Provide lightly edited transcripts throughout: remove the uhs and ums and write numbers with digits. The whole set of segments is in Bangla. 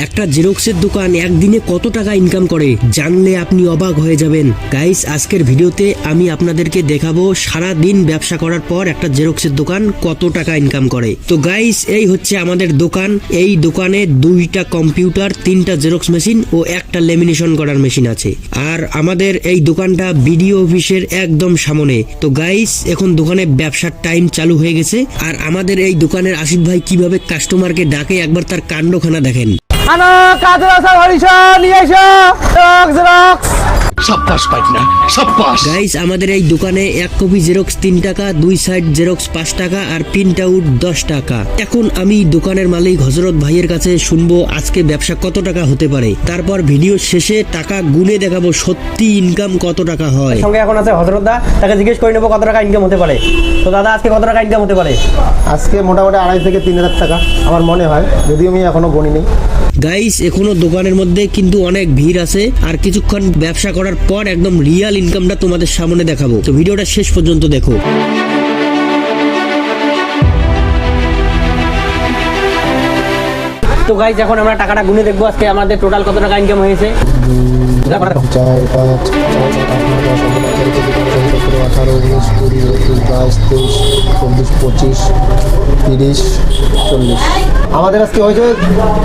একটা জেরক্সের দোকান একদিনে কত টাকা ইনকাম করে জানলে আপনি অবাক হয়ে যাবেন। গাইস, আজকের ভিডিওতে আমি আপনাদেরকে দেখাবো সারা দিন ব্যবসা করার পর একটা জেরক্সের দোকান কত টাকা ইনকাম করে। তো গাইস, এই হচ্ছে আমাদের দোকান। এই দোকানে 2টা কম্পিউটার, 3টা জেরক্স মেশিন ও একটা লেমিনেশন করার মেশিন আছে। আর আমাদের এই দোকানটা বিডিও অফিসের একদম সামনে। তো গাইস, এখন দোকানে ব্যবসার টাইম চালু হয়ে গেছে। আর আমাদের এই দোকানের আসিফ ভাই কিভাবে কাস্টমারকে ডাকে একবার তার কাণ্ডখানা দেখেন। গাইস, আমাদের এই দোকানে 1 কপি জেরক্স 3 টাকা, 2 সাইড জেরক্স 5 টাকা আর প্রিন্ট আউট 10 টাকা। এখন আমি দোকানের মালিক হযরত ভাইয়ের কাছে শুনবো আজকে ব্যবসা কত টাকা হতে পারে। তারপর ভিডিও শেষে টাকা গুনে দেখাবো সত্যি ইনকাম কত টাকা হয়। সঙ্গে এখন আছে হযরত দা, তাকে জিজ্ঞেস করে নেবো কত টাকা ইনকাম হতে পারে। তো দাদা, আজকে কত টাকা ইনকাম হতে পারে? আজকে মোটামুটি 2,500 থেকে 3,000 টাকা আমার মনে হয়, যদিও আমি এখনো গণিনি। গাইস, এখনো দোকানের মধ্যে কিন্তু অনেক ভিড় আছে। আর কিছুক্ষণ ব্যবসা করার পর একদম রিয়াল ইনকামটা তোমাদের সামনে দেখাবো। তো ভিডিওটা শেষ পর্যন্ত দেখো। তো গাইস, এখন আমরা টাকাটা গুনে দেখবো আজকে আমাদের টোটাল কত টাকা ইনকাম হয়েছে। 4, 5, 6, 7, 8, 9, 10, 11, 12, 13, 14, 15, 16, 17, 18, 19, 20, 21, 22, 23, 24, 25, 30। আমাদের আজকে হয়েছে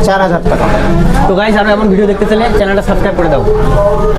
4,000 টাকা। তো গাইস, আরো এমন ভিডিও দেখতে চাইলে চ্যানেলটা সাবস্ক্রাইব করে দাও।